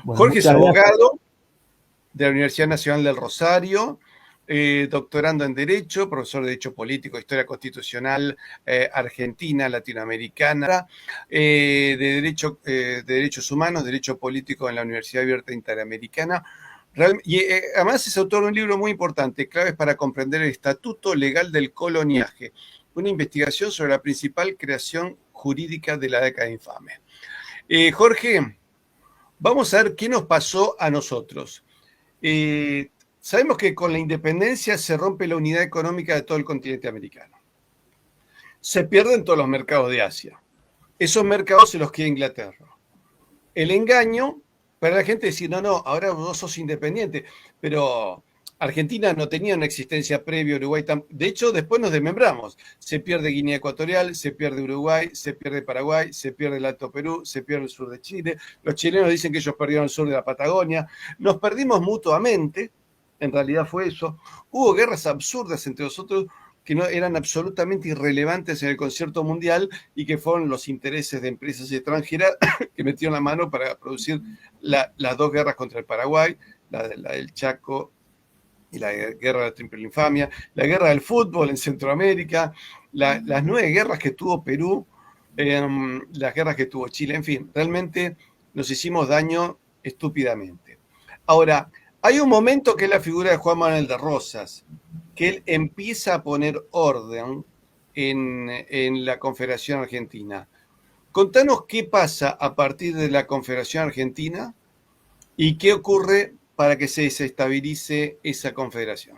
Bueno, Jorge es muchas gracias. abogado de la Universidad Nacional del Rosario, doctorando en Derecho, profesor de Derecho Político, Historia Constitucional Argentina, Latinoamericana, de Derechos Humanos, Derecho Político en la Universidad Abierta Interamericana. Y además es autor de un libro muy importante, Claves para comprender el estatuto legal del coloniaje, una investigación sobre la principal creación jurídica de la década infame. Jorge, vamos a ver qué nos pasó a nosotros. Sabemos que con la independencia se rompe la unidad económica de todo el continente americano. Se pierden todos los mercados de Asia. Esos mercados se los queda Inglaterra. El engaño para la gente es decir, no, ahora vos sos independiente, pero Argentina no tenía una existencia previa, Uruguay de hecho después nos desmembramos, se pierde Guinea Ecuatorial, se pierde Uruguay, se pierde Paraguay, se pierde el Alto Perú, se pierde el sur de Chile, los chilenos dicen que ellos perdieron el sur de la Patagonia, nos perdimos mutuamente, en realidad fue eso, hubo guerras absurdas entre nosotros que no eran absolutamente irrelevantes en el concierto mundial y que fueron los intereses de empresas extranjeras que metieron la mano para producir las dos guerras contra el Paraguay, la del Chaco y la guerra de la Triple Infamia, la guerra del fútbol en Centroamérica, las 9 guerras que tuvo Perú, las guerras que tuvo Chile, en fin, realmente nos hicimos daño estúpidamente. Ahora, hay un momento que es la figura de Juan Manuel de Rosas, que él empieza a poner orden en la Confederación Argentina. Contanos qué pasa a partir de la Confederación Argentina y qué ocurre para que se desestabilice esa confederación.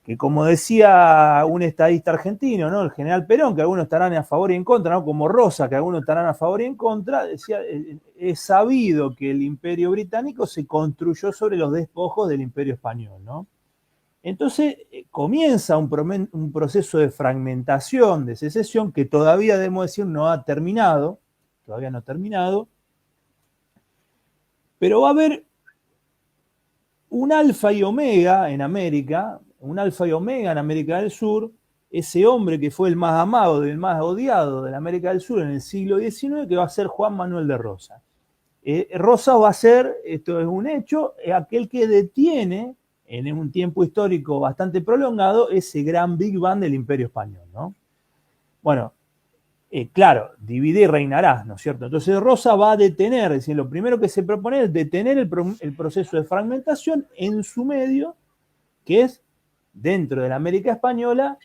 Que como decía un estadista argentino, ¿no? El general Perón, que algunos estarán a favor y en contra, ¿no? Como Rosa, que algunos estarán a favor y en contra, decía, es sabido que el imperio británico se construyó sobre los despojos del imperio español, ¿no? Entonces comienza un proceso de fragmentación, de secesión, que todavía, debemos decir, no ha terminado, todavía no ha terminado, pero va a haber un alfa y omega en América, un alfa y omega en América del Sur, ese hombre que fue el más amado y el más odiado de la América del Sur en el siglo XIX, que va a ser Juan Manuel de Rosas. Rosas va a ser, esto es un hecho, aquel que detiene en un tiempo histórico bastante prolongado ese gran Big Bang del Imperio Español, ¿no? Bueno, claro, divide y reinarás, ¿no es cierto? Entonces Rosas va a detener, es decir, lo primero que se propone es detener el proceso de fragmentación en su medio, que es, dentro de la América Española,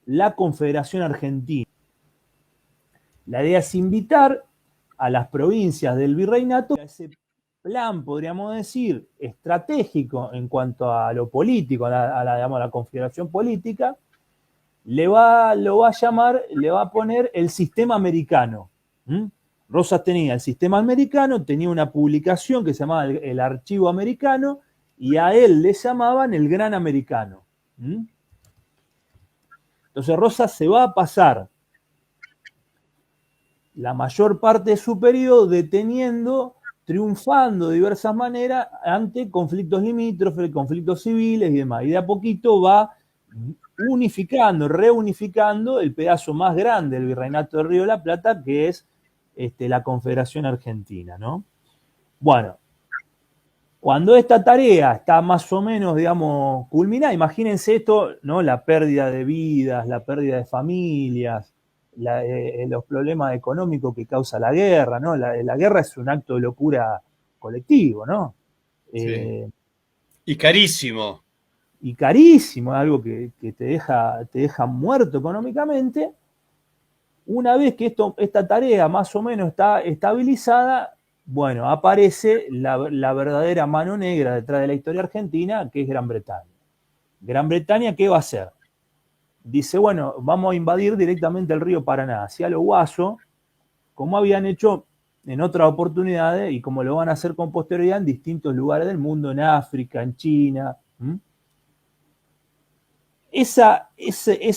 la Confederación Argentina. La idea es invitar a las provincias del virreinato a ese plan, podríamos decir, estratégico en cuanto a lo político, a la confederación política, lo va a llamar, le va a poner el sistema americano. Rosas tenía el sistema americano, tenía una publicación que se llamaba el Archivo Americano, y a él le llamaban el Gran Americano. Entonces Rosas se va a pasar la mayor parte de su periodo deteniendo, triunfando de diversas maneras ante conflictos limítrofes, conflictos civiles y demás. Y de a poquito va unificando, reunificando el pedazo más grande del Virreinato del Río de la Plata, que es la Confederación Argentina, ¿no? Bueno, cuando esta tarea está más o menos, digamos, culminada, imagínense esto, ¿no? La pérdida de vidas, la pérdida de familias, los problemas económicos que causa la guerra, ¿no? La guerra es un acto de locura colectivo, ¿no? Sí. Y carísimo. Y carísimo, algo que te deja muerto económicamente. Una vez que esta tarea más o menos está estabilizada, bueno, aparece la verdadera mano negra detrás de la historia argentina, que es Gran Bretaña. Gran Bretaña, ¿qué va a hacer? Dice, bueno, vamos a invadir directamente el río Paraná, hacia lo Guaso, como habían hecho en otras oportunidades y como lo van a hacer con posterioridad en distintos lugares del mundo, en África, en China. Esa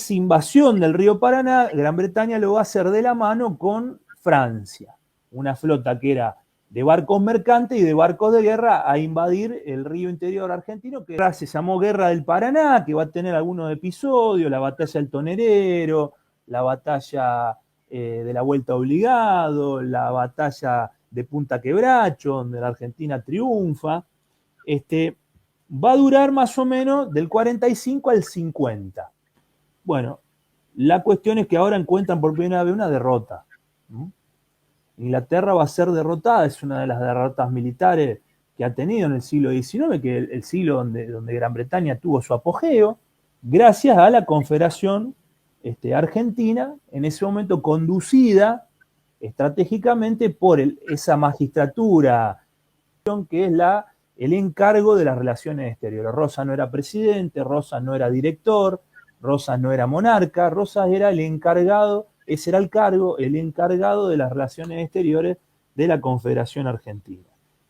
invasión del río Paraná, Gran Bretaña lo va a hacer de la mano con Francia, una flota que era de barcos mercantes y de barcos de guerra a invadir el río interior argentino, que se llamó Guerra del Paraná, que va a tener algunos episodios, la batalla del Tonerero, la batalla de la Vuelta Obligado, la batalla de Punta Quebracho, donde la Argentina triunfa, va a durar más o menos del 45 al 50. Bueno, la cuestión es que ahora encuentran por primera vez una derrota. Inglaterra va a ser derrotada, es una de las derrotas militares que ha tenido en el siglo XIX, que es el siglo donde Gran Bretaña tuvo su apogeo, gracias a la Confederación Argentina, en ese momento conducida estratégicamente por esa magistratura que es el encargo de las relaciones exteriores. Rosas no era presidente, Rosas no era director, Rosas no era monarca, Rosas era el encargado, ese era el cargo, el encargado de las relaciones exteriores de la Confederación Argentina.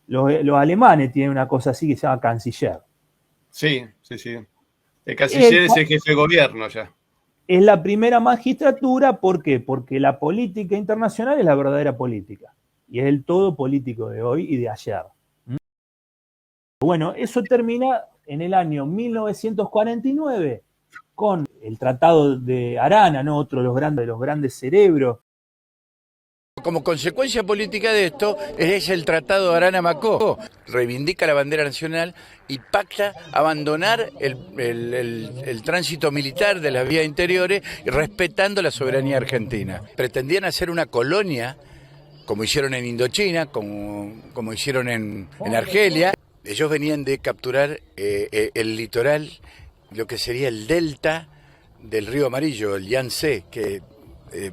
Los alemanes tienen una cosa así que se llama canciller. Sí. El canciller es el jefe de gobierno ya. Es la primera magistratura, ¿por qué? Porque la política internacional es la verdadera política. Y es el todo político de hoy y de ayer. Bueno, eso termina en el año 1949 con el Tratado de Arana, ¿no? Otro de los grandes cerebros. Como consecuencia política de esto es el Tratado de Arana-Macó. Reivindica la bandera nacional y pacta abandonar el tránsito militar de las vías interiores, respetando la soberanía argentina. Pretendían hacer una colonia, como hicieron en Indochina, como hicieron en Argelia. Ellos venían de capturar el litoral, lo que sería el delta del río Amarillo, el Yangtze, que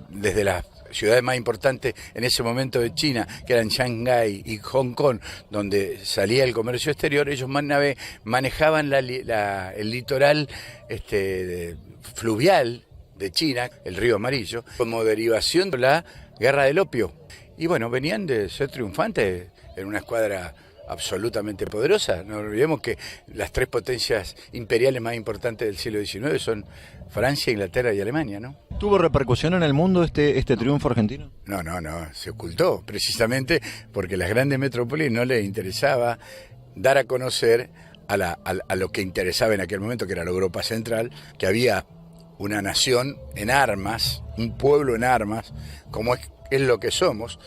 desde las ciudades más importantes en ese momento de China, que eran Shanghái y Hong Kong, donde salía el comercio exterior, ellos manejaban el litoral fluvial de China, el río Amarillo, como derivación de la guerra del opio. Y bueno, venían de ser triunfantes en una escuadra absolutamente poderosa. No olvidemos que las tres potencias imperiales más importantes del siglo XIX son Francia, Inglaterra y Alemania, ¿no? ¿Tuvo repercusión en el mundo este triunfo argentino? No, se ocultó, precisamente porque a las grandes metrópolis no les interesaba dar a conocer a lo que interesaba en aquel momento, que era la Europa Central, que había una nación en armas, un pueblo en armas, como es lo que somos.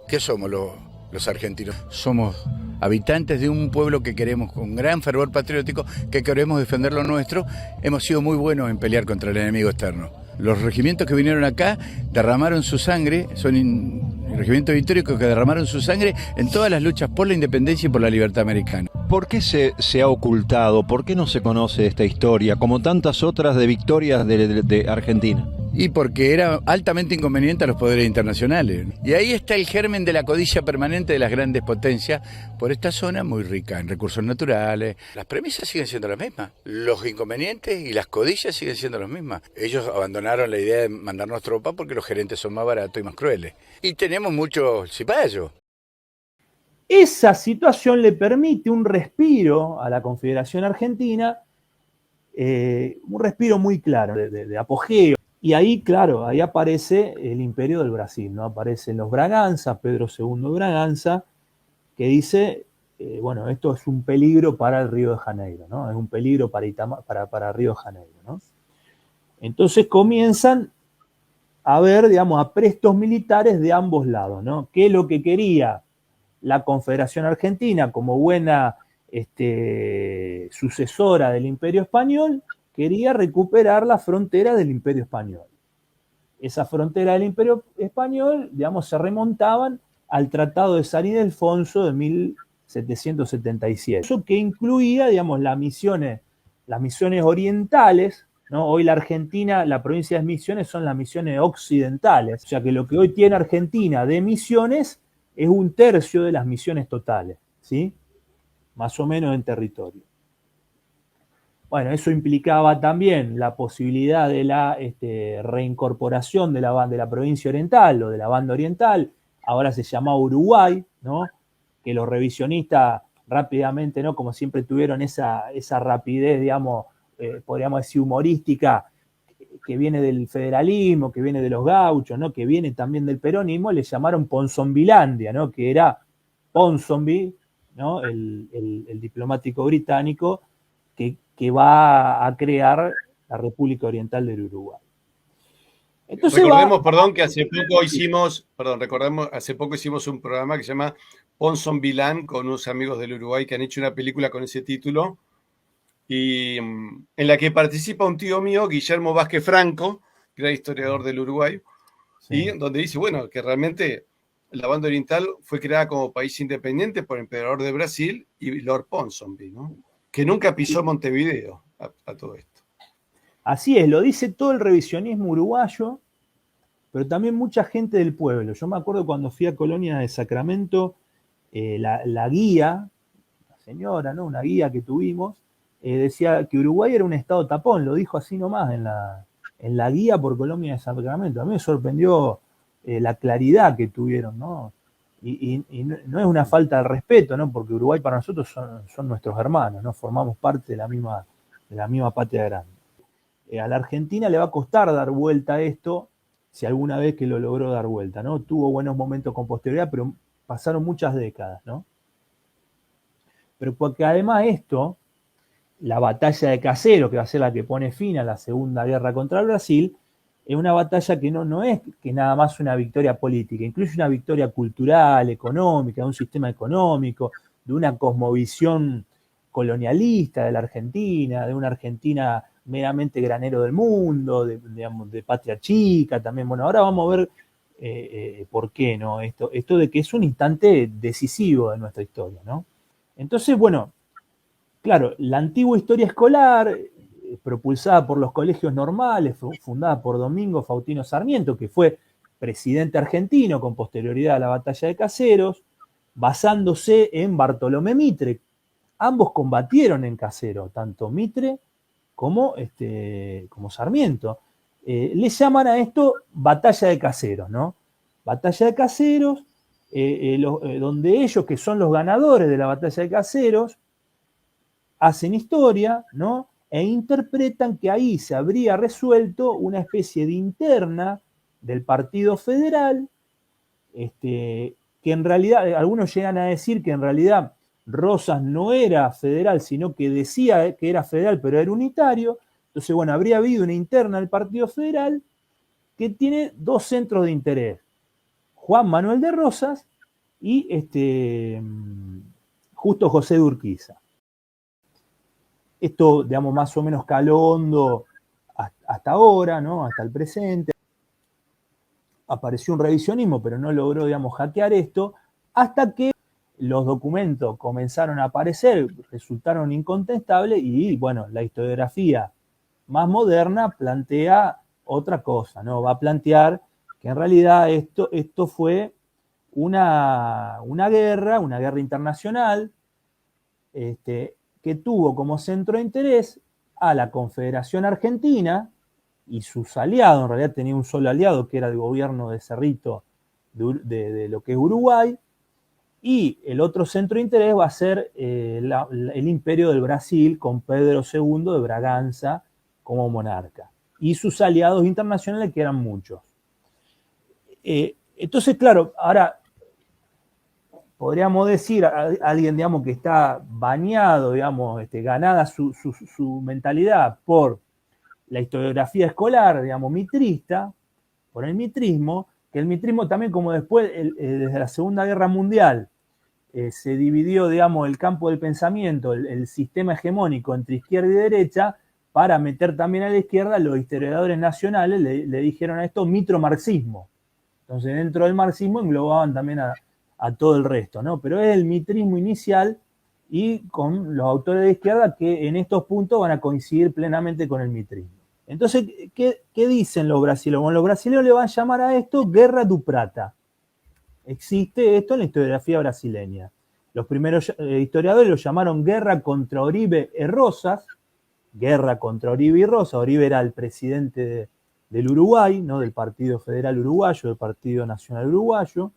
¿Qué somos los argentinos? Somos habitantes de un pueblo que queremos con gran fervor patriótico, que queremos defender lo nuestro. Hemos sido muy buenos en pelear contra el enemigo externo. Los regimientos que vinieron acá derramaron su sangre, son regimientos históricos que derramaron su sangre en todas las luchas por la independencia y por la libertad americana. ¿Por qué se ha ocultado? ¿Por qué no se conoce esta historia, como tantas otras de victorias de Argentina? Y porque era altamente inconveniente a los poderes internacionales. Y ahí está el germen de la codicia permanente de las grandes potencias por esta zona muy rica en recursos naturales. Las premisas siguen siendo las mismas. Los inconvenientes y las codicias siguen siendo las mismas. Ellos abandonaron la idea de mandarnos tropas porque los gerentes son más baratos y más crueles. Y tenemos muchos cipayos. Esa situación le permite un respiro a la Confederación Argentina, un respiro muy claro, de apogeo. Y ahí, claro, ahí aparece el Imperio del Brasil, ¿no? Aparecen los Braganza, Pedro II Braganza, que dice, bueno, esto es un peligro para el Río de Janeiro, ¿no? Es un peligro para Río de Janeiro, ¿no? Entonces comienzan a ver, digamos, aprestos militares de ambos lados, ¿no? ¿Qué es lo que quería la Confederación Argentina como buena sucesora del Imperio Español? Quería recuperar la frontera del Imperio Español. Esa frontera del Imperio Español, digamos, se remontaban al Tratado de San Ildefonso de 1777. Eso que incluía, digamos, las misiones orientales, ¿no? Hoy la Argentina, la provincia de Misiones son las misiones occidentales. O sea que lo que hoy tiene Argentina de misiones es 1/3 de las misiones totales, ¿sí? Más o menos en territorio. Bueno, eso implicaba también la posibilidad de la reincorporación de la provincia oriental o de la banda oriental. Ahora se llama Uruguay, ¿no? Que los revisionistas rápidamente, ¿no? Como siempre tuvieron esa rapidez, digamos, podríamos decir humorística, que viene del federalismo, que viene de los gauchos, ¿no? Que viene también del peronismo, le llamaron Ponsonbilandia, ¿no? Que era Ponsonby, ¿no? El diplomático británico que va a crear la República Oriental del Uruguay. Entonces Recordemos, perdón, que hace poco hicimos un programa que se llama Ponson Vilán con unos amigos del Uruguay que han hecho una película con ese título y en la que participa un tío mío, Guillermo Vázquez Franco, que era historiador del Uruguay, y donde dice, bueno, que realmente la Banda Oriental fue creada como país independiente por el emperador de Brasil y Lord Ponsonby, ¿no? Que nunca pisó Montevideo a todo esto. Así es, lo dice todo el revisionismo uruguayo, pero también mucha gente del pueblo. Yo me acuerdo cuando fui a Colonia de Sacramento, la guía, la señora, ¿no? Una guía que tuvimos, decía que Uruguay era un estado tapón, lo dijo así nomás en la guía por Colonia de Sacramento. A mí me sorprendió la claridad que tuvieron, ¿no? Y no es una falta de respeto, ¿no? Porque Uruguay para nosotros son nuestros hermanos, ¿no? Formamos parte de la misma patria grande. A la Argentina le va a costar dar vuelta a esto, si alguna vez que lo logró dar vuelta, ¿no? Tuvo buenos momentos con posterioridad, pero pasaron muchas décadas, ¿no? Pero porque además esto, la batalla de Caseros, que va a ser la que pone fin a la Segunda Guerra contra el Brasil, es una batalla que no es que nada más una victoria política, incluye una victoria cultural, económica, de un sistema económico, de una cosmovisión colonialista de la Argentina, de una Argentina meramente granero del mundo, de patria chica también. Bueno, ahora vamos a ver por qué, ¿no? Esto de que es un instante decisivo de nuestra historia, ¿no? Entonces, bueno, claro, la antigua historia escolar, propulsada por los colegios normales, fundada por Domingo Faustino Sarmiento, que fue presidente argentino con posterioridad a la batalla de Caseros, basándose en Bartolomé Mitre. Ambos combatieron en Caseros, tanto Mitre como Sarmiento. Le llaman a esto batalla de Caseros, ¿no? Batalla de Caseros, donde ellos, que son los ganadores de la batalla de Caseros, hacen historia, ¿no? E interpretan que ahí se habría resuelto una especie de interna del Partido Federal, que en realidad, algunos llegan a decir que en realidad Rosas no era federal, sino que decía que era federal, pero era unitario. Entonces, bueno, habría habido una interna del Partido Federal que tiene dos centros de interés: Juan Manuel de Rosas y Justo José de Urquiza. Esto, digamos, más o menos caló hondo hasta ahora, ¿no? Hasta el presente. Apareció un revisionismo, pero no logró, digamos, hackear esto, hasta que los documentos comenzaron a aparecer, resultaron incontestables y, bueno, la historiografía más moderna plantea otra cosa, ¿no? Va a plantear que en realidad esto fue una guerra internacional, que tuvo como centro de interés a la Confederación Argentina y sus aliados. En realidad tenía un solo aliado, que era el gobierno de Cerrito de lo que es Uruguay, y el otro centro de interés va a ser el Imperio del Brasil, con Pedro II de Braganza como monarca, y sus aliados internacionales, que eran muchos. Entonces, claro, ahora podríamos decir a alguien, digamos, que está bañado, digamos, ganada su mentalidad por la historiografía escolar, digamos, mitrista, por el mitrismo, que el mitrismo también, como después, desde la Segunda Guerra Mundial, se dividió, digamos, el campo del pensamiento, el sistema hegemónico entre izquierda y derecha, para meter también a la izquierda. Los historiadores nacionales le dijeron a esto mitromarxismo. Entonces, dentro del marxismo englobaban también a todo el resto, ¿no? Pero es el mitrismo inicial, y con los autores de izquierda que en estos puntos van a coincidir plenamente con el mitrismo. Entonces, ¿qué dicen los brasileños? Bueno, los brasileños le van a llamar a esto Guerra do Prata. Existe esto en la historiografía brasileña. Los primeros historiadores lo llamaron Guerra contra Oribe y Rosas. Guerra contra Oribe y Rosas. Oribe era el presidente del Uruguay, ¿no? Del Partido Federal Uruguayo, del Partido Nacional Uruguayo.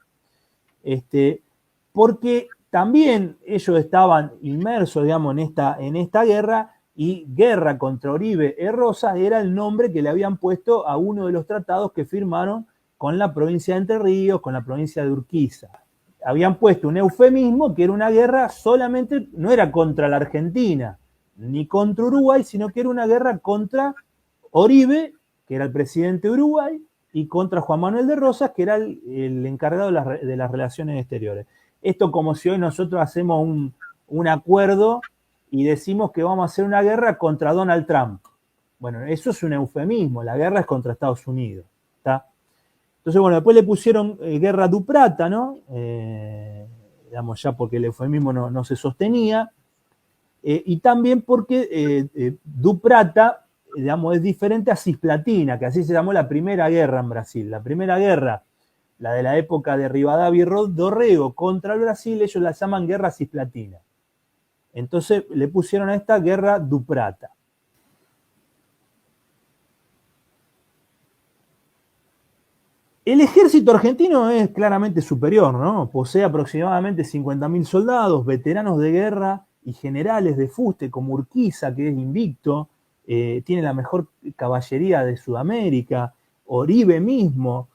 Porque también ellos estaban inmersos, digamos, en esta guerra, y Guerra contra Oribe y Rosas era el nombre que le habían puesto a uno de los tratados que firmaron con la provincia de Entre Ríos, con la provincia de Urquiza. Habían puesto un eufemismo, que era una guerra solamente, no era contra la Argentina, ni contra Uruguay, sino que era una guerra contra Oribe, que era el presidente de Uruguay, y contra Juan Manuel de Rosas, que era el encargado de las relaciones exteriores. Esto como si hoy nosotros hacemos un acuerdo y decimos que vamos a hacer una guerra contra Donald Trump. Bueno, eso es un eufemismo, la guerra es contra Estados Unidos, ¿está? Entonces, bueno, después le pusieron Guerra du Prata, ¿no? Digamos, ya porque el eufemismo no se sostenía, y también porque du Prata, digamos, es diferente a Cisplatina, que así se llamó la primera guerra en Brasil. La primera guerra, la de la época de Rivadavia y Dorrego contra el Brasil, ellos la llaman Guerra Cisplatina. Entonces le pusieron a esta Guerra du Prata. El ejército argentino es claramente superior, ¿no? Posee aproximadamente 50.000 soldados, veteranos de guerra y generales de fuste como Urquiza, que es invicto, tiene la mejor caballería de Sudamérica, Oribe mismo,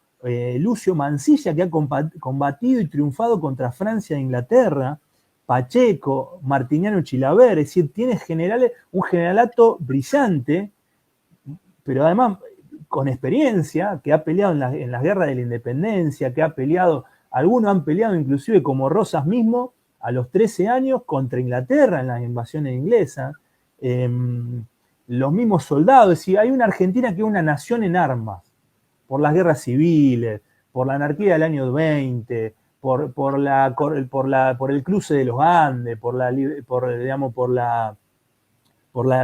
Lucio Mansilla, que ha combatido y triunfado contra Francia e Inglaterra, Pacheco, Martiniano Chilaver, es decir, tiene generales, un generalato brillante, pero además con experiencia, que ha peleado en las guerras de la independencia, que ha peleado, algunos han peleado inclusive como Rosas mismo, a los 13 años contra Inglaterra en las invasiones inglesas, los mismos soldados, es decir, hay una Argentina que es una nación en armas, por las guerras civiles, por la anarquía del año 20, por el cruce de los Andes, por la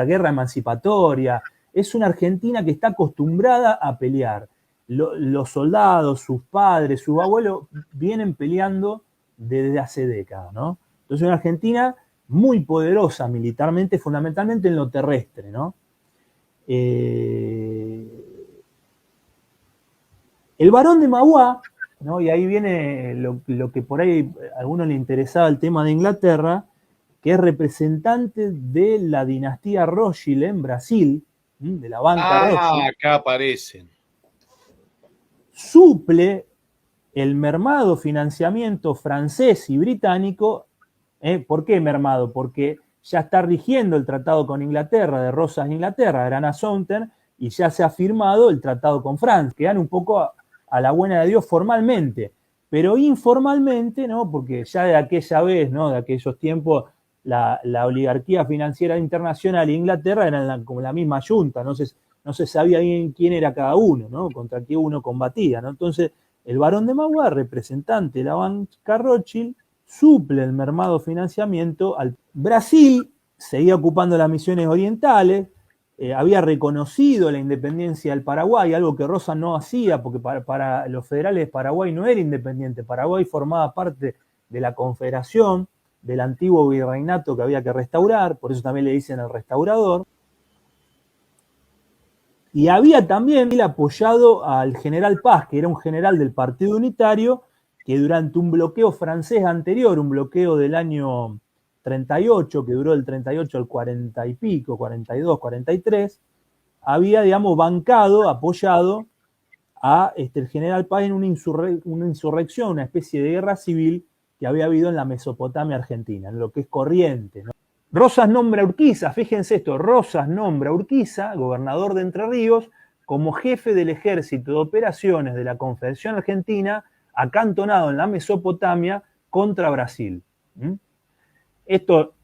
guerra emancipatoria. Es una Argentina que está acostumbrada a pelear. Los soldados, sus padres, sus abuelos vienen peleando desde hace décadas, ¿no? Entonces una Argentina muy poderosa militarmente, fundamentalmente en lo terrestre, ¿no? El Barón de Mauá, ¿no? Y ahí viene lo que por ahí a algunos le interesaba el tema de Inglaterra, que es representante de la dinastía Rothschild en Brasil, de la banca Rothschild. Acá aparecen. Suple el mermado financiamiento francés y británico. ¿Por qué mermado? Porque ya está rigiendo el tratado con Inglaterra, de Rosas Inglaterra, Grana Southern, y ya se ha firmado el tratado con Francia. Quedan un poco a la buena de Dios formalmente, pero informalmente, ¿no? Porque ya de aquella vez, ¿no? De aquellos tiempos, la oligarquía financiera internacional e Inglaterra eran como la misma yunta, no se sabía bien quién era cada uno, ¿no? Contra qué uno combatía, ¿no? Entonces, el Barón de Mauá, representante de la banca Rothschild, suple el mermado financiamiento al Brasil, seguía ocupando las misiones orientales, había reconocido la independencia del Paraguay, algo que Rosas no hacía, porque para los federales Paraguay no era independiente, Paraguay formaba parte de la Confederación, del antiguo virreinato que había que restaurar, por eso también le dicen el restaurador. Y había también apoyado al general Paz, que era un general del Partido Unitario, que durante un bloqueo francés anterior, un bloqueo del año 38, que duró del 38 al 40 y pico, 42, 43, había, digamos, bancado, apoyado a el general Paz en una insurrección, una especie de guerra civil que había habido en la Mesopotamia argentina, en lo que es Corrientes, ¿no? Rosas nombra a Urquiza, fíjense esto, Rosas nombra a Urquiza, gobernador de Entre Ríos, como jefe del ejército de operaciones de la Confederación Argentina, acantonado en la Mesopotamia contra Brasil. Esto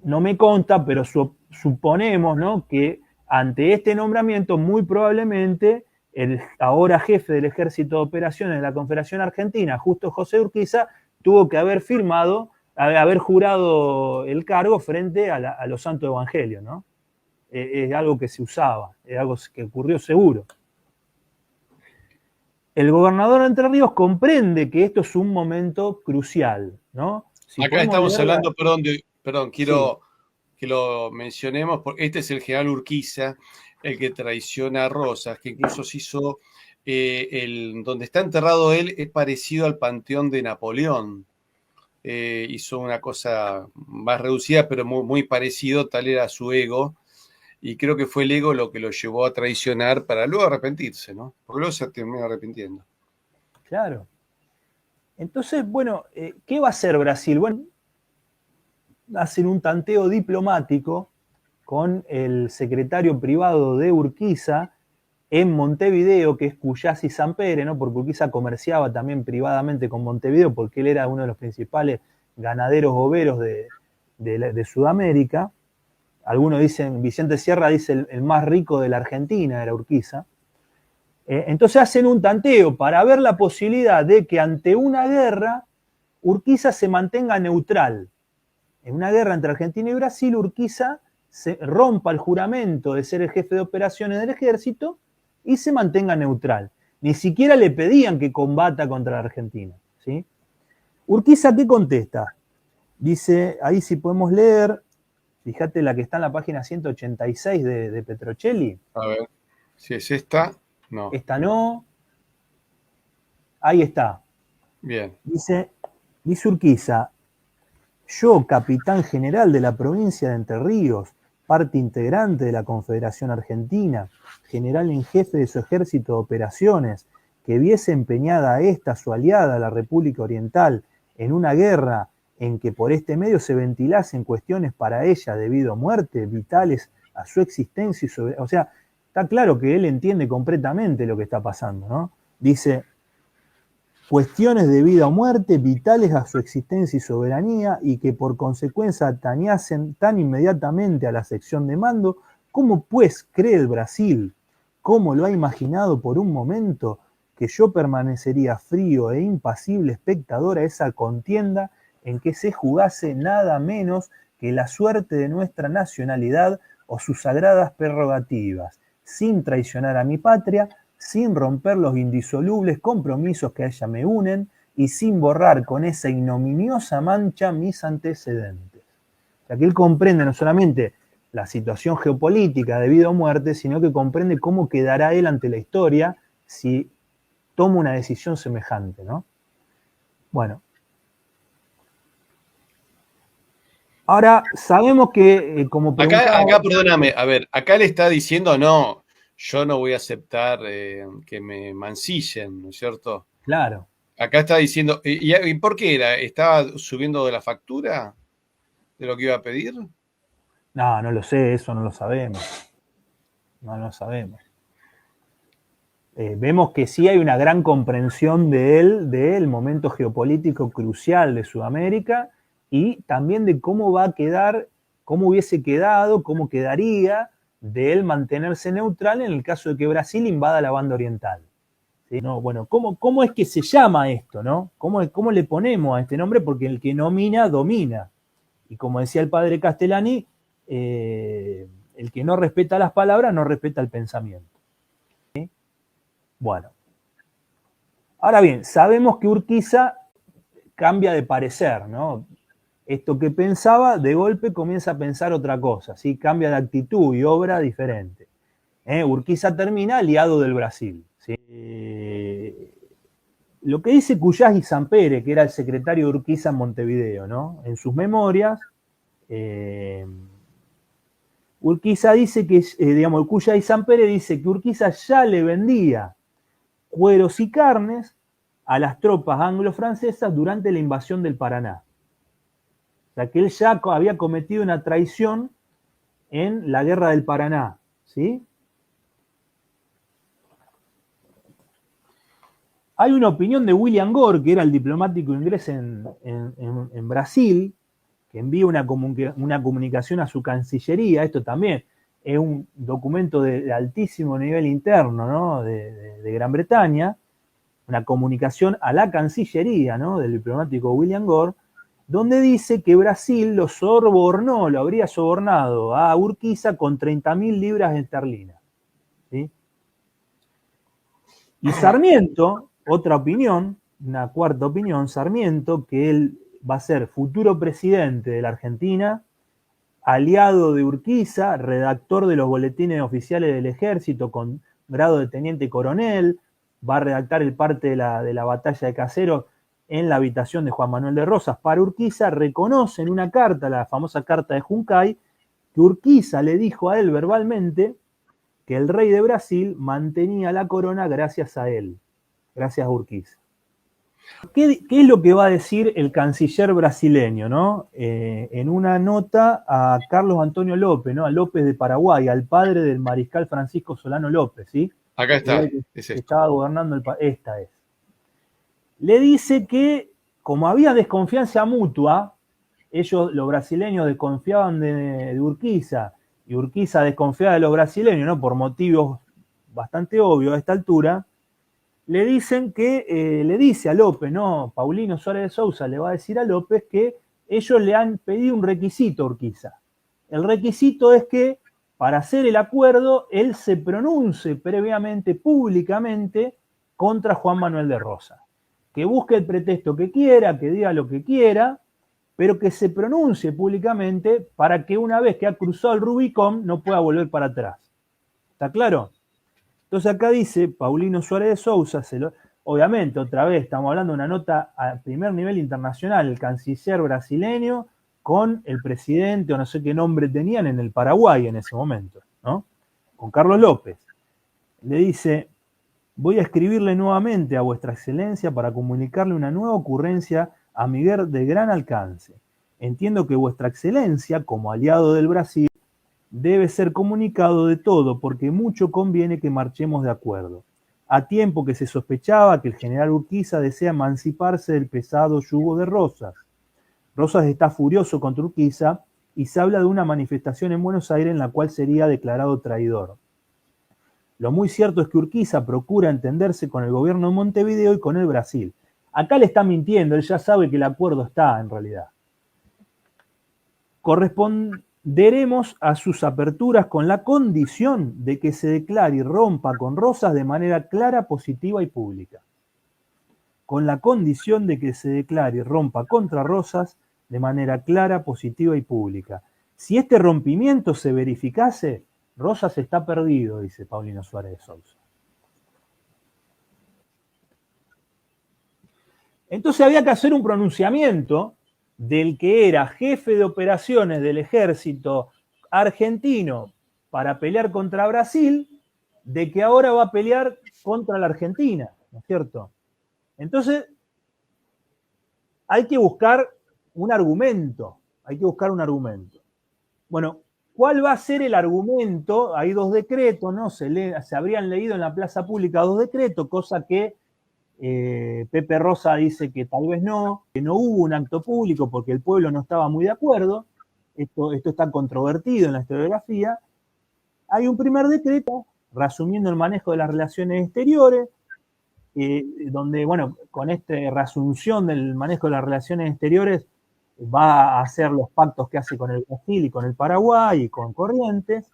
no me consta, pero suponemos, ¿no?, que ante este nombramiento, muy probablemente el ahora jefe del ejército de operaciones de la Confederación Argentina, Justo José Urquiza, tuvo que haber jurado el cargo frente a los santos evangelios, ¿no? Es algo que se usaba, es algo que ocurrió seguro. El gobernador de Entre Ríos comprende que esto es un momento crucial, ¿no? Si acá estamos hablando, perdón, quiero que lo mencionemos, porque este es el general Urquiza, el que traiciona a Rosas, que incluso se hizo, donde está enterrado él, es parecido al panteón de Napoleón. Hizo una cosa más reducida, pero muy, muy parecido, tal era su ego, y creo que fue el ego lo que lo llevó a traicionar para luego arrepentirse, ¿no? Porque luego se terminó arrepintiendo. Claro. Entonces, bueno, ¿qué va a hacer Brasil? Bueno, hacen un tanteo diplomático con el secretario privado de Urquiza, en Montevideo, que es Cuyás y Sampere, ¿no? Porque Urquiza comerciaba también privadamente con Montevideo, porque él era uno de los principales ganaderos boveros de Sudamérica. Algunos dicen, Vicente Sierra dice el más rico de la Argentina era Urquiza. Entonces hacen un tanteo para ver la posibilidad de que ante una guerra Urquiza se mantenga neutral. En una guerra entre Argentina y Brasil, Urquiza se rompa el juramento de ser el jefe de operaciones del ejército y se mantenga neutral. Ni siquiera le pedían que combata contra la Argentina, ¿sí? Urquiza, ¿qué contesta? Dice, ahí sí podemos leer, fíjate la que está en la página 186 de Petrocelli. A ver, si es esta, no. Esta no. Ahí está. Bien. Dice Urquiza, yo, capitán general de la provincia de Entre Ríos, parte integrante de la Confederación Argentina, general en jefe de su ejército de operaciones, que viese empeñada a esta, su aliada, la República Oriental, en una guerra en que por este medio se ventilasen cuestiones para ella debido a muerte, vitales a su existencia y sobre... O sea, está claro que él entiende completamente lo que está pasando, ¿no? Dice, cuestiones de vida o muerte vitales a su existencia y soberanía y que por consecuencia atañasen tan inmediatamente a la sección de mando, ¿cómo pues cree el Brasil? ¿Cómo lo ha imaginado por un momento que yo permanecería frío e impasible espectador a esa contienda en que se jugase nada menos que la suerte de nuestra nacionalidad o sus sagradas prerrogativas, sin traicionar a mi patria, sin romper los indisolubles compromisos que a ella me unen y sin borrar con esa ignominiosa mancha mis antecedentes? O sea, que él comprende no solamente la situación geopolítica de vida o muerte, sino que comprende cómo quedará él ante la historia si toma una decisión semejante, ¿no? Bueno. Ahora, sabemos que, como preguntaba... Acá, perdóname, a ver, acá le está diciendo, no, yo no voy a aceptar que me mancillen, ¿no es cierto? Claro. Acá está diciendo, ¿y por qué era? ¿Estaba subiendo de la factura de lo que iba a pedir? No, no lo sé, eso no lo sabemos. No lo sabemos. Vemos que sí hay una gran comprensión de él, del momento geopolítico crucial de Sudamérica y también de cómo va a quedar, cómo hubiese quedado, cómo quedaría de él mantenerse neutral en el caso de que Brasil invada la banda oriental. ¿Sí? No, bueno, ¿cómo es que se llama esto, no? ¿Cómo le ponemos a este nombre? Porque el que nomina, domina. Y como decía el padre Castellani, el que no respeta las palabras no respeta el pensamiento. ¿Sí? Bueno. Ahora bien, sabemos que Urquiza cambia de parecer, ¿no? Esto que pensaba, de golpe comienza a pensar otra cosa, ¿sí? Cambia de actitud y obra diferente. Urquiza termina aliado del Brasil, ¿sí? Lo que dice Cuyás y Sampere, que era el secretario de Urquiza en Montevideo, ¿no? En sus memorias, Urquiza dice que, Cuyás y Sampere dice que Urquiza ya le vendía cueros y carnes a las tropas anglo-francesas durante la invasión del Paraná. O sea, que él ya había cometido una traición en la guerra del Paraná, ¿sí? Hay una opinión de William Gore, que era el diplomático inglés en Brasil, que envía una comunicación a su cancillería. Esto también es un documento de altísimo nivel interno, ¿no? de Gran Bretaña, una comunicación a la cancillería, ¿no? Del diplomático William Gore, donde dice que Brasil lo habría sobornado a Urquiza con 30.000 libras esterlinas. ¿Sí? Y Sarmiento, otra opinión, una cuarta opinión, Sarmiento, que él va a ser futuro presidente de la Argentina, aliado de Urquiza, redactor de los boletines oficiales del ejército con grado de teniente coronel, va a redactar el parte de la batalla de Caseros en la habitación de Juan Manuel de Rosas para Urquiza, reconoce en una carta, la famosa carta de Juncal, que Urquiza le dijo a él verbalmente que el rey de Brasil mantenía la corona gracias a él, gracias a Urquiza. ¿Qué es lo que va a decir el canciller brasileño, ¿no? En una nota a Carlos Antonio López, ¿no? A López de Paraguay, al padre del mariscal Francisco Solano López, ¿sí? Acá está, que es esto. estaba gobernando el país. Esta es. Le dice que, como había desconfianza mutua, ellos, los brasileños, desconfiaban de Urquiza, y Urquiza desconfiaba de los brasileños, ¿no? Por motivos bastante obvios a esta altura, le dicen que, le dice a López, ¿no? Paulino Suárez de Sousa le va a decir a López que ellos le han pedido un requisito a Urquiza. El requisito es que, para hacer el acuerdo, él se pronuncie previamente, públicamente, contra Juan Manuel de Rosas. Que busque el pretexto que quiera, que diga lo que quiera, pero que se pronuncie públicamente para que una vez que ha cruzado el Rubicón no pueda volver para atrás. ¿Está claro? Entonces acá dice Paulino Suárez de Sousa, obviamente otra vez estamos hablando de una nota a primer nivel internacional, el canciller brasileño con el presidente o no sé qué nombre tenían en el Paraguay en ese momento, ¿no? Con Carlos López. Le dice: voy a escribirle nuevamente a vuestra excelencia para comunicarle una nueva ocurrencia a Miguel de gran alcance. Entiendo que vuestra excelencia, como aliado del Brasil, debe ser comunicado de todo, porque mucho conviene que marchemos de acuerdo. A tiempo que se sospechaba que el general Urquiza desea emanciparse del pesado yugo de Rosas. Rosas está furioso contra Urquiza y se habla de una manifestación en Buenos Aires en la cual sería declarado traidor. Lo muy cierto es que Urquiza procura entenderse con el gobierno de Montevideo y con el Brasil. Acá le está mintiendo, él ya sabe que el acuerdo está en realidad. Corresponderemos a sus aperturas con la condición de que se declare y rompa con Rosas de manera clara, positiva y pública. Con la condición de que se declare y rompa contra Rosas de manera clara, positiva y pública. Si este rompimiento se verificase, Rosas está perdido, dice Paulino Suárez de Sousa. Entonces había que hacer un pronunciamiento del que era jefe de operaciones del ejército argentino para pelear contra Brasil, de que ahora va a pelear contra la Argentina, ¿no es cierto? Entonces, hay que buscar un argumento, Bueno, ¿cuál va a ser el argumento? Hay dos decretos, ¿no? Se habrían leído en la plaza pública dos decretos, cosa que Pepe Rosa dice que tal vez no, que no hubo un acto público porque el pueblo no estaba muy de acuerdo. Esto está controvertido en la historiografía. Hay un primer decreto reasumiendo el manejo de las relaciones exteriores, donde, bueno, con esta reasunción del manejo de las relaciones exteriores va a hacer los pactos que hace con el Brasil y con el Paraguay y con Corrientes,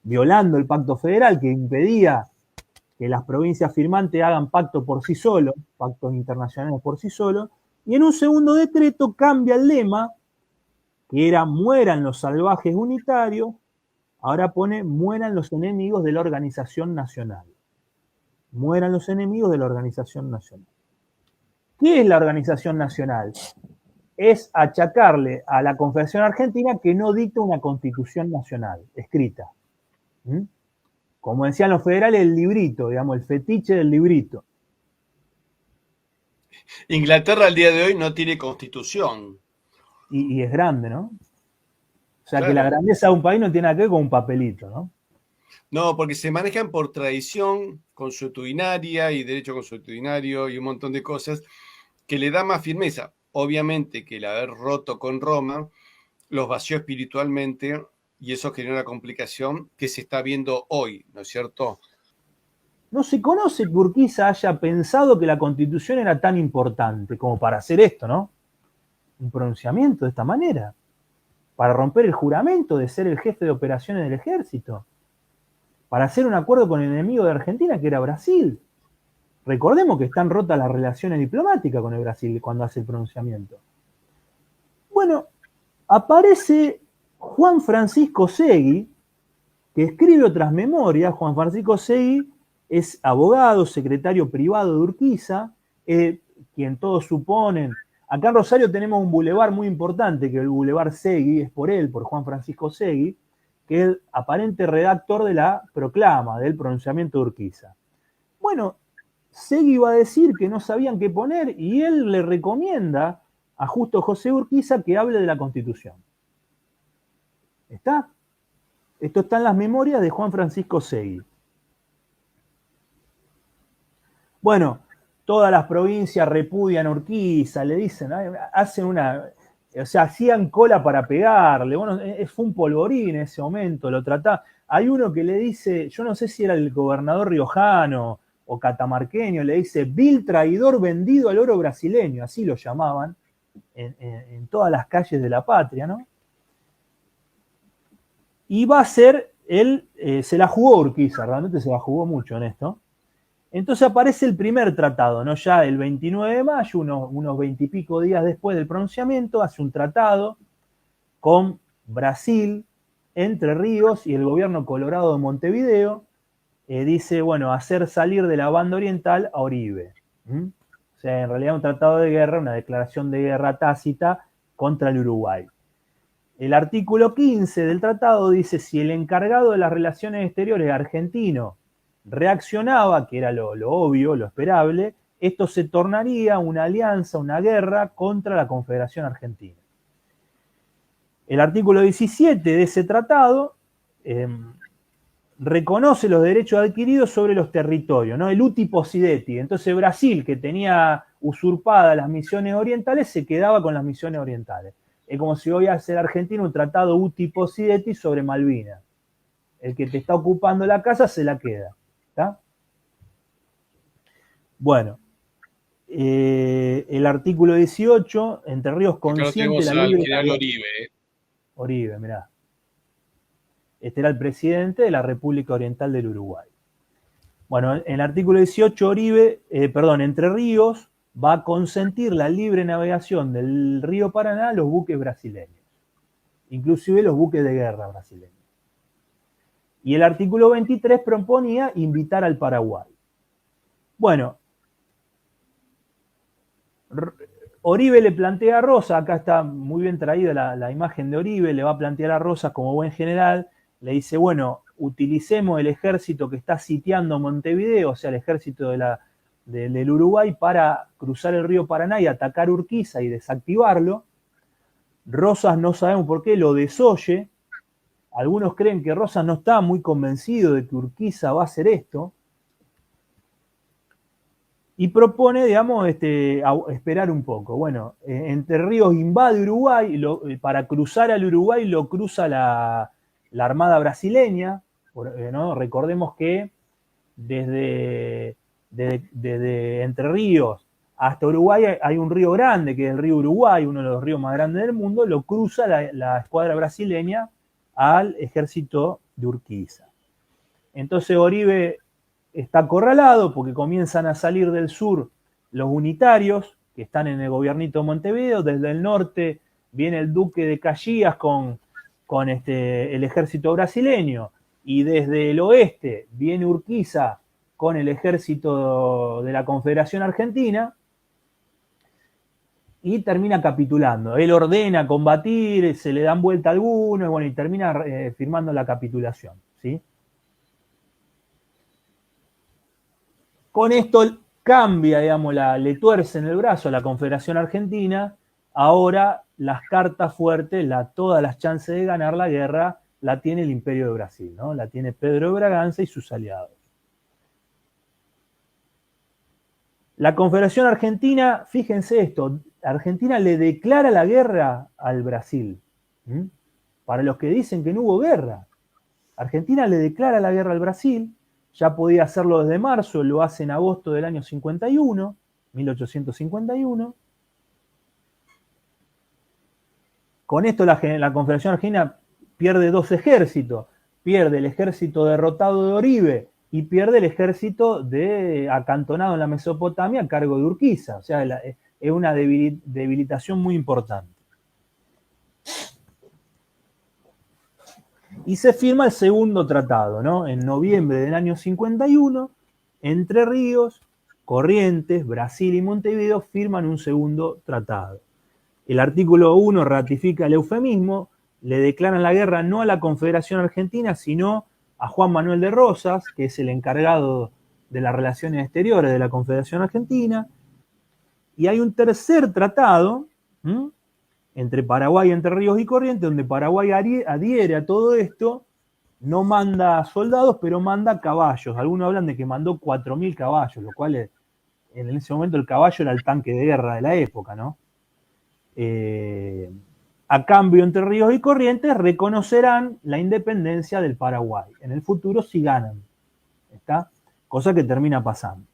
violando el pacto federal que impedía que las provincias firmantes hagan pacto por sí solos, pactos internacionales por sí solos, y en un segundo decreto cambia el lema, que era mueran los salvajes unitarios, ahora pone mueran los enemigos de la organización nacional. Mueran los enemigos de la organización nacional. ¿Qué es la organización nacional? Es achacarle a la Confederación Argentina que no dicta una constitución nacional escrita. Como decían los federales, el librito, digamos, el fetiche del librito. Inglaterra al día de hoy no tiene constitución. Y es grande, ¿no? O sea, Claro. que la grandeza de un país no tiene nada que ver con un papelito, ¿no? No, porque se manejan por tradición consuetudinaria y derecho consuetudinario y un montón de cosas que le da más firmeza. Obviamente que el haber roto con Roma los vació espiritualmente y eso genera una complicación que se está viendo hoy, ¿no es cierto? No se conoce que Urquiza haya pensado que la Constitución era tan importante como para hacer esto, ¿no? Un pronunciamiento de esta manera, para romper el juramento de ser el jefe de operaciones del ejército, para hacer un acuerdo con el enemigo de Argentina, que era Brasil. Recordemos que están rotas las relaciones diplomáticas con el Brasil cuando hace el pronunciamiento. Bueno, aparece Juan Francisco Segui, que escribe otras memorias. Juan Francisco Segui es abogado, secretario privado de Urquiza, quien todos suponen. Acá en Rosario tenemos un bulevar muy importante, que el bulevar Segui es por él, por Juan Francisco Segui, que es el aparente redactor de la proclama, del pronunciamiento de Urquiza. Bueno, Segui va a decir que no sabían qué poner y él le recomienda a Justo José Urquiza que hable de la Constitución. ¿Está? Esto está en las memorias de Juan Francisco Segui. Bueno, todas las provincias repudian a Urquiza, le dicen, hacen o sea, hacían cola para pegarle. Bueno, fue un polvorín en ese momento, lo trataba. Hay uno que le dice, yo no sé si era el gobernador riojano o catamarqueño, le dice, vil traidor vendido al oro brasileño, así lo llamaban en todas las calles de la patria, ¿no? Y va a ser se la jugó Urquiza, realmente se la jugó mucho en esto. Entonces aparece el primer tratado, ¿no? Ya el 29 de mayo, unos 20 y pico días después del pronunciamiento, hace un tratado con Brasil, Entre Ríos y el gobierno colorado de Montevideo. Dice, bueno, hacer salir de la banda oriental a Oribe. O sea, en realidad un tratado de guerra, una declaración de guerra tácita contra el Uruguay. El artículo 15 del tratado dice, si el encargado de las relaciones exteriores argentino reaccionaba, que era lo obvio, lo esperable, esto se tornaría una alianza, una guerra contra la Confederación Argentina. El artículo 17 de ese tratado reconoce los derechos adquiridos sobre los territorios, ¿no? El uti possidetis. Entonces Brasil, que tenía usurpadas las misiones orientales, se quedaba con las misiones orientales. Es como si hoy hace la Argentina un tratado uti possidetis sobre Malvinas. El que te está ocupando la casa se la queda. ¿Está? Bueno, el artículo 18, Entre Ríos consciente la libre... General Oribe. Oribe, mirá. Este era el presidente de la República Oriental del Uruguay. Bueno, en el artículo 18, Entre Ríos va a consentir la libre navegación del río Paraná a los buques brasileños, inclusive los buques de guerra brasileños. Y el artículo 23 proponía invitar al Paraguay. Bueno, Oribe le plantea a Rosas, acá está muy bien traída la imagen de Oribe, le va a plantear a Rosas como buen general, le dice, bueno, utilicemos el ejército que está sitiando Montevideo, o sea, el ejército del Uruguay, para cruzar el río Paraná y atacar Urquiza y desactivarlo. Rosas, no sabemos por qué, lo desoye. Algunos creen que Rosas no está muy convencido de que Urquiza va a hacer esto. Y propone, digamos, esperar un poco. Bueno, Entre Ríos invade Uruguay, para cruzar al Uruguay lo cruza la Armada brasileña, ¿no? Recordemos que desde Entre Ríos hasta Uruguay hay un río grande, que es el río Uruguay, uno de los ríos más grandes del mundo, lo cruza la escuadra brasileña al ejército de Urquiza. Entonces Oribe está acorralado porque comienzan a salir del sur los unitarios que están en el gobiernito de Montevideo. Desde el norte viene el duque de Caxias con el ejército brasileño, y desde el oeste viene Urquiza con el ejército de la Confederación Argentina, y termina capitulando. Él ordena combatir, se le dan vuelta algunos, bueno, y termina firmando la capitulación, ¿sí? Con esto cambia, digamos, le tuercen el brazo a la Confederación Argentina. Ahora las cartas fuertes, todas las chances de ganar la guerra, la tiene el Imperio de Brasil, ¿no? La tiene Pedro de Braganza y sus aliados. La Confederación Argentina, fíjense esto, Argentina le declara la guerra al Brasil. Para los que dicen que no hubo guerra, Argentina le declara la guerra al Brasil. Ya podía hacerlo desde marzo, lo hace en agosto del año 51, 1851. Con esto la Confederación Argentina pierde dos ejércitos. Pierde el ejército derrotado de Oribe y pierde el ejército acantonado en la Mesopotamia a cargo de Urquiza. O sea, es una debilitación muy importante. Y se firma el segundo tratado, ¿no? En noviembre del año 51, Entre Ríos, Corrientes, Brasil y Montevideo firman un segundo tratado. El artículo 1 ratifica el eufemismo, le declaran la guerra no a la Confederación Argentina, sino a Juan Manuel de Rosas, que es el encargado de las relaciones exteriores de la Confederación Argentina. Y hay un tercer tratado, entre Paraguay, Entre Ríos y Corrientes, donde Paraguay adhiere a todo esto, no manda soldados, pero manda caballos. Algunos hablan de que mandó 4.000 caballos, lo cual en ese momento el caballo era el tanque de guerra de la época, ¿no? A cambio, Entre Ríos y Corrientes reconocerán la independencia del Paraguay. En el futuro sí ganan, ¿está? Cosa que termina pasando.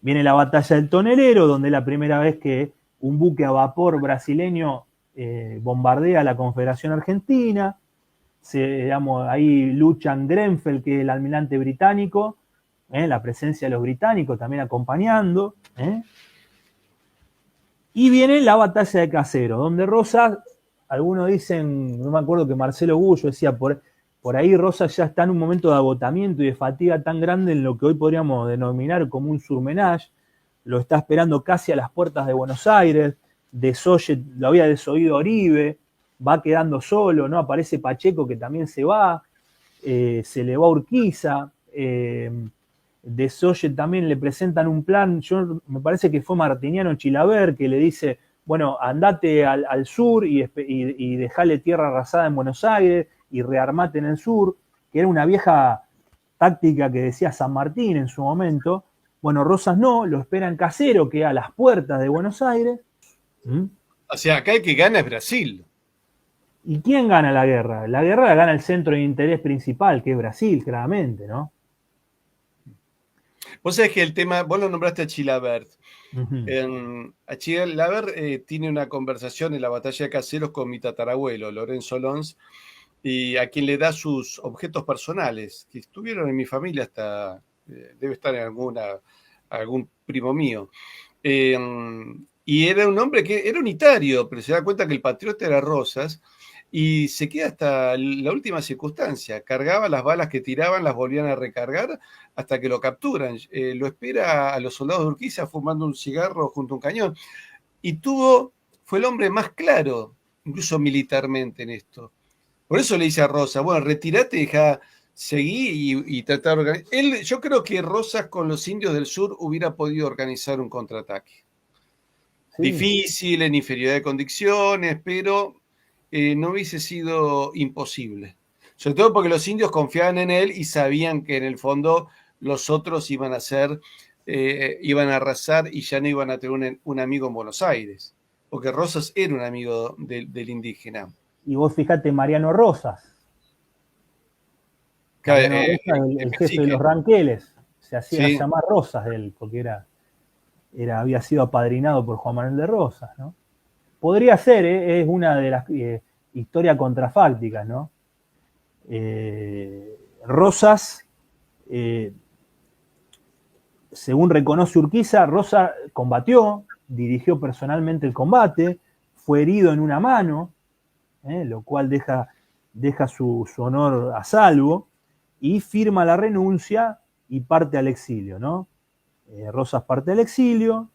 Viene la batalla del Tonelero, donde es la primera vez que un buque a vapor brasileño bombardea la Confederación Argentina. Ahí luchan Grenfell, que es el almirante británico, la presencia de los británicos también acompañando. Y viene la batalla de Caseros, donde Rosas, algunos dicen, no me acuerdo, que Marcelo Gullo decía, por ahí Rosas ya está en un momento de agotamiento y de fatiga tan grande en lo que hoy podríamos denominar como un surmenage. Lo está esperando casi a las puertas de Buenos Aires, lo había desoído Oribe, va quedando solo, ¿no? Aparece Pacheco, que también se va, se le va Urquiza, desoye también, le presentan un plan, me parece que fue Martiniano Chilaver, que le dice, bueno, andate al sur y dejale tierra arrasada en Buenos Aires y rearmate en el sur, que era una vieja táctica que decía San Martín en su momento. Bueno, Rosas no, lo espera en Casero, que a las puertas de Buenos Aires. O sea, acá el que gana es Brasil. ¿Y quién gana la guerra? La guerra la gana el centro de interés principal, que es Brasil, claramente, ¿no? Vos sabés que el tema, vos lo nombraste a Chilavert. A Chilavert tiene una conversación en la batalla de Caseros con mi tatarabuelo, Lorenzo Lons, y a quien le da sus objetos personales, que estuvieron en mi familia hasta, debe estar en algún primo mío. Y era un hombre que era unitario, pero se da cuenta que el patriota era Rosas, y se queda hasta la última circunstancia. Cargaba las balas que tiraban, las volvían a recargar hasta que lo capturan. Lo espera a los soldados de Urquiza fumando un cigarro junto a un cañón. Y fue el hombre más claro, incluso militarmente, en esto. Por eso le dice a Rosas, bueno, retírate, deja, seguí y tratar de organizar. Yo creo que Rosas con los indios del sur hubiera podido organizar un contraataque. Sí. Difícil, en inferioridad de condiciones, pero no hubiese sido imposible. Sobre todo porque los indios confiaban en él y sabían que en el fondo los otros iban a arrasar y ya no iban a tener un amigo en Buenos Aires. Porque Rosas era un amigo del indígena. Y vos fijate, Mariano Rosas. Mariano Rosas, el jefe de los Ranqueles. Se hacía llamar Rosas él, porque había sido apadrinado por Juan Manuel de Rosas, ¿no? Podría ser, es una de las historias contrafácticas, ¿no? Rosas, según reconoce Urquiza, Rosas combatió, dirigió personalmente el combate, fue herido en una mano, lo cual deja su honor a salvo, y firma la renuncia y parte al exilio, ¿no? Rosas parte al exilio.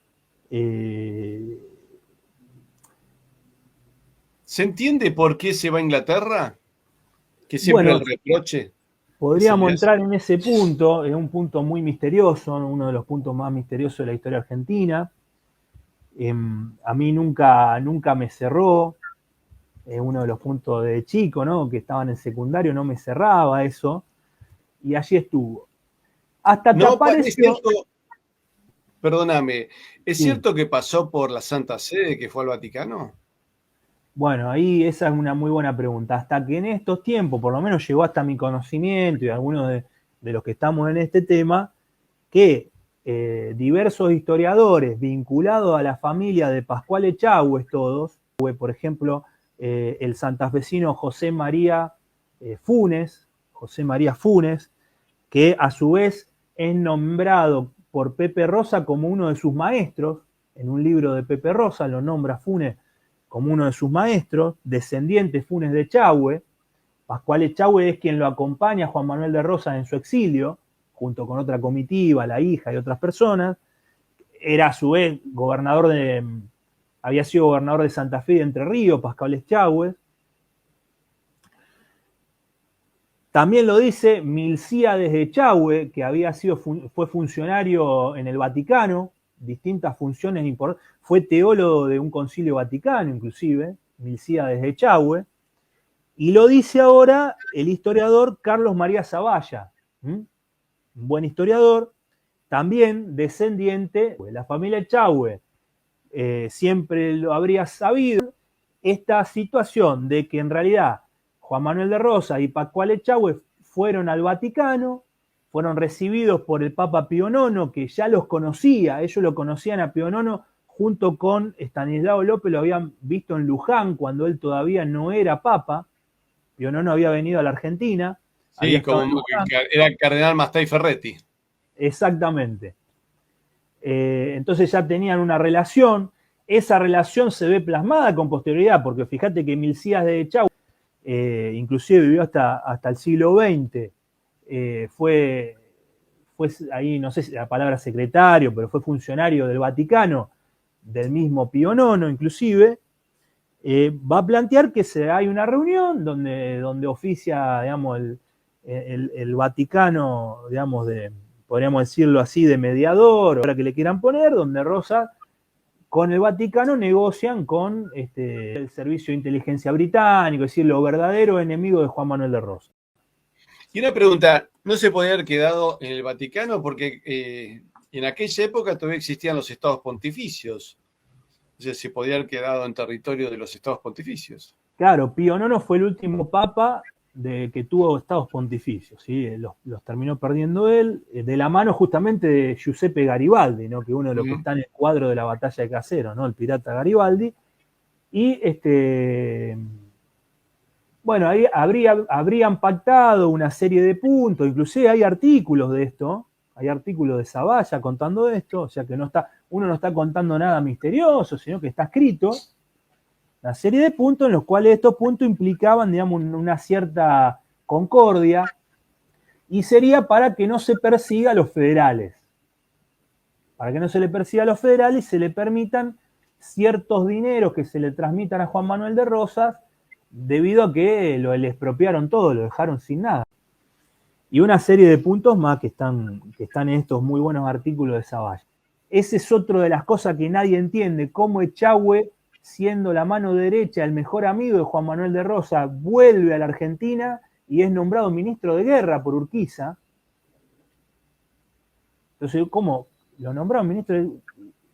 ¿Se entiende por qué se va a Inglaterra? Que siempre el reproche. Podríamos entrar en ese punto, es un punto muy misterioso, uno de los puntos más misteriosos de la historia argentina. A mí nunca me cerró, uno de los puntos de chico, ¿no? Que estaba en el secundario, no me cerraba eso, y allí estuvo. Hasta que apareció... Perdóname, ¿es cierto que pasó por la Santa Sede, que fue al Vaticano? Bueno, ahí esa es una muy buena pregunta. Hasta que en estos tiempos, por lo menos llegó hasta mi conocimiento y algunos de los que estamos en este tema, que diversos historiadores vinculados a la familia de Pascual Echagüe, todos, por ejemplo, el santafesino José María Funes, que a su vez es nombrado por Pepe Rosa como uno de sus maestros, en un libro de Pepe Rosa lo nombra Funes como uno de sus maestros, descendiente Funes de Echagüe. Pascual Echagüe es quien lo acompaña a Juan Manuel de Rosas en su exilio, junto con otra comitiva, la hija y otras personas. Era a su vez había sido gobernador de Santa Fe y de Entre Ríos, Pascual Echagüe. También lo dice Milcíades de Echagüe, que fue funcionario en el Vaticano, distintas funciones importantes, fue teólogo de un concilio vaticano inclusive, Milcíades de Echagüe, y lo dice ahora el historiador Carlos María Zavalla, un buen historiador, también descendiente de la familia Echagüe. Siempre lo habría sabido esta situación de que en realidad Juan Manuel de Rosas y Pascual Echagüe fueron al Vaticano, fueron recibidos por el Papa Pío IX, que ya los conocía, ellos lo conocían a Pío IX junto con Estanislao López, lo habían visto en Luján cuando él todavía no era Papa. Pío IX había venido a la Argentina. Sí, como era el cardenal Mastei Ferretti. Exactamente. Entonces ya tenían una relación. Esa relación se ve plasmada con posterioridad, porque fíjate que Milcías de Echagüe, inclusive vivió hasta el siglo XX, fue ahí, no sé si la palabra secretario, pero fue funcionario del Vaticano, del mismo Pío IX inclusive. Va a plantear que hay una reunión donde oficia, digamos, el Vaticano, digamos, podríamos decirlo así, de mediador, ahora que le quieran poner, donde Rosas con el Vaticano negocian con el Servicio de Inteligencia Británico, es decir, los verdaderos enemigos de Juan Manuel de Rosas. Y una pregunta, ¿no se podía haber quedado en el Vaticano? Porque en aquella época todavía existían los estados pontificios. O sea, se podía haber quedado en territorio de los estados pontificios. Claro, Pío IX fue el último papa que tuvo estados pontificios, ¿sí? Los terminó perdiendo él, de la mano justamente de Giuseppe Garibaldi, ¿no? Que uno de los que está en el cuadro de la batalla de Caseros, ¿no? El pirata Garibaldi. Y bueno, ahí habrían pactado una serie de puntos, inclusive hay artículos de esto, hay artículos de Zavalla contando esto, o sea que uno no está contando nada misterioso, sino que está escrito una serie de puntos en los cuales estos puntos implicaban, digamos, una cierta concordia, y sería para que no se persiga a los federales. Para que no se le persiga a los federales y se le permitan ciertos dineros que se le transmitan a Juan Manuel de Rosas, debido a que le expropiaron todo, lo dejaron sin nada. Y una serie de puntos más que están en estos muy buenos artículos de Zavalla. Ese es otro de las cosas que nadie entiende, cómo Echagüe, siendo la mano derecha, el mejor amigo de Juan Manuel de Rosas, vuelve a la Argentina y es nombrado ministro de guerra por Urquiza. Entonces, ¿cómo lo nombraron ministro de guerra?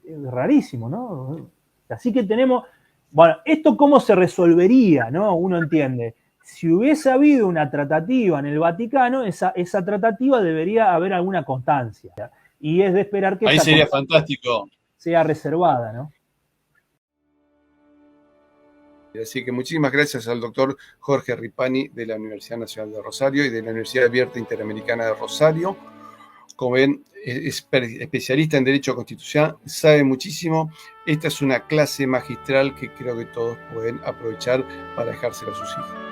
Es rarísimo, ¿no? Así que tenemos, bueno, ¿esto cómo se resolvería, no? Uno entiende. Si hubiese habido una tratativa en el Vaticano, esa tratativa debería haber alguna constancia. Y es de esperar que ahí sería fantástico, sea reservada, ¿no? Así que muchísimas gracias al doctor Jorge Ripani de la Universidad Nacional de Rosario y de la Universidad Abierta Interamericana de Rosario. Como ven, es especialista en Derecho Constitucional, sabe muchísimo. Esta es una clase magistral que creo que todos pueden aprovechar para dejársela a sus hijos.